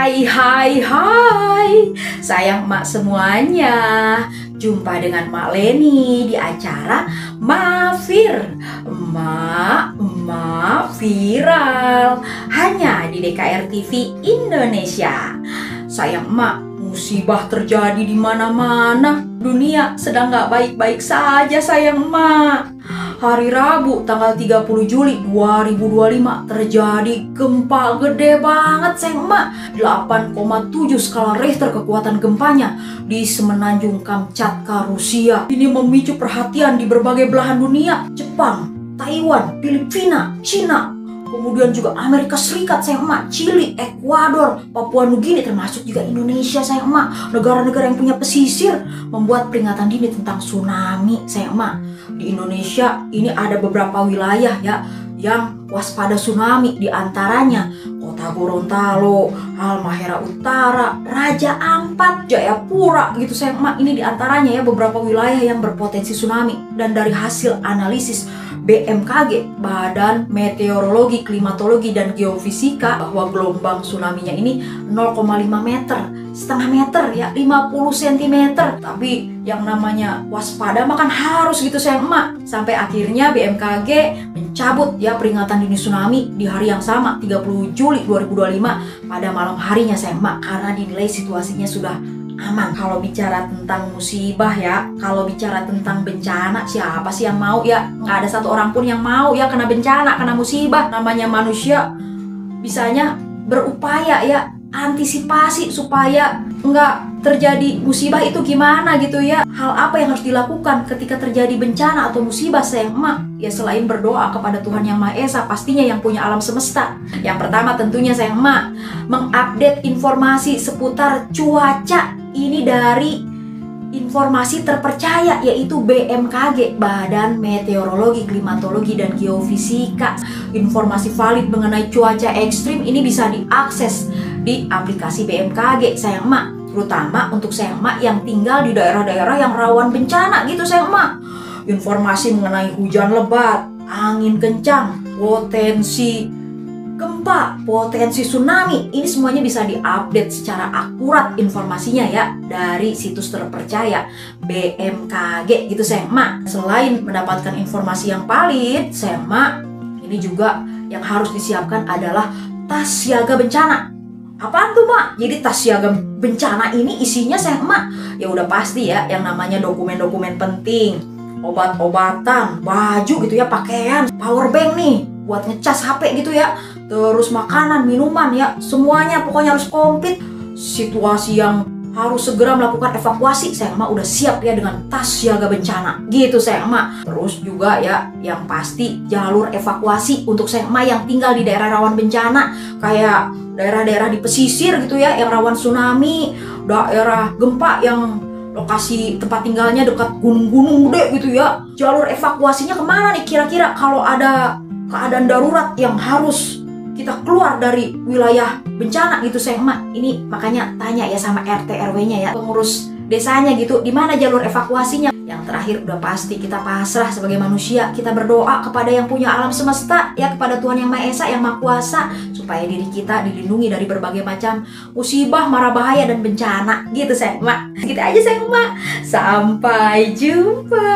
Hai, sayang emak semuanya. Jumpa dengan Mak Leni di acara Mafir. Emak viral hanya di DKR TV Indonesia. Sayang emak, musibah terjadi di mana-mana. Dunia sedang gak baik-baik saja sayang emak. Hari Rabu tanggal 30 Juli 2025 terjadi gempa gede banget sayang emak. 8,7 skala Richter kekuatan gempanya di Semenanjung Kamchatka, Rusia. Ini memicu perhatian di berbagai belahan dunia. Jepang, Taiwan, Filipina, Cina, kemudian juga Amerika Serikat sayang emak, Chili, Ekuador, Papua Nugini, termasuk juga Indonesia sayang emak. Negara-negara yang punya pesisir membuat peringatan dini tentang tsunami sayang emak. Di Indonesia ini ada beberapa wilayah ya yang waspada tsunami, di antaranya Kota Gorontalo, Halmahera Utara, Raja Ampat, Jayapura gitu sayang emak. Ini di antaranya ya beberapa wilayah yang berpotensi tsunami. Dan dari hasil analisis BMKG, Badan Meteorologi, Klimatologi, dan Geofisika, bahwa gelombang tsunami-nya ini 0,5 meter, setengah meter ya, 50 cm. Tapi yang namanya waspada makan harus gitu sayang emak. Sampai akhirnya BMKG mencabut ya peringatan dini tsunami di hari yang sama, 30 Juli 2025 pada malam harinya sayang emak, karena dinilai situasinya sudah aman. Kalau bicara tentang musibah ya, kalau bicara tentang bencana, siapa sih yang mau ya? Nggak ada satu orang pun yang mau ya kena bencana, kena musibah. Namanya manusia bisanya berupaya ya antisipasi supaya nggak terjadi musibah. Itu gimana gitu ya? Hal apa yang harus dilakukan ketika terjadi bencana atau musibah sayang emak? Ya selain berdoa kepada Tuhan Yang Maha Esa, pastinya yang punya alam semesta. Yang pertama tentunya sayang emak, mengupdate informasi seputar cuaca. Ini dari informasi terpercaya, yaitu BMKG, Badan Meteorologi, Klimatologi, dan Geofisika. Informasi valid mengenai cuaca ekstrim ini bisa diakses di aplikasi BMKG sayang emak, terutama untuk sayang emak yang tinggal di daerah-daerah yang rawan bencana gitu sayang emak. Informasi mengenai hujan lebat, angin kencang, potensi gempa, potensi tsunami, ini semuanya bisa diupdate secara akurat informasinya ya dari situs terpercaya BMKG gitu sayang emak. Selain mendapatkan informasi yang valid sayang emak, ini juga yang harus disiapkan adalah tas siaga bencana. Apaan tuh mak? Jadi tas siaga bencana ini isinya sayang emak, ya udah pasti ya yang namanya dokumen-dokumen penting, obat-obatan, baju gitu ya, pakaian, power bank nih buat ngecas HP gitu ya, terus makanan, minuman ya, semuanya pokoknya harus komplit. Situasi yang harus segera melakukan evakuasi, sayang emak udah siap ya dengan tas siaga bencana gitu sayang emak. Terus juga ya yang pasti jalur evakuasi untuk sayang emak yang tinggal di daerah rawan bencana, kayak daerah-daerah di pesisir gitu ya yang rawan tsunami, daerah gempa yang lokasi tempat tinggalnya dekat gunung-gunung gede gitu ya. Jalur evakuasinya kemana nih kira-kira kalau ada keadaan darurat yang harus kita keluar dari wilayah bencana gitu sayang emak? Ini makanya tanya ya sama RT RW-nya ya, pengurus desanya gitu, di mana jalur evakuasinya. Yang terakhir udah pasti kita pasrah sebagai manusia, kita berdoa kepada yang punya alam semesta ya, kepada Tuhan Yang Maha Esa, Yang Maha Kuasa, supaya diri kita dilindungi dari berbagai macam musibah, mara bahaya, dan bencana gitu sayang emak. Gitu aja sayang emak. Sampai jumpa.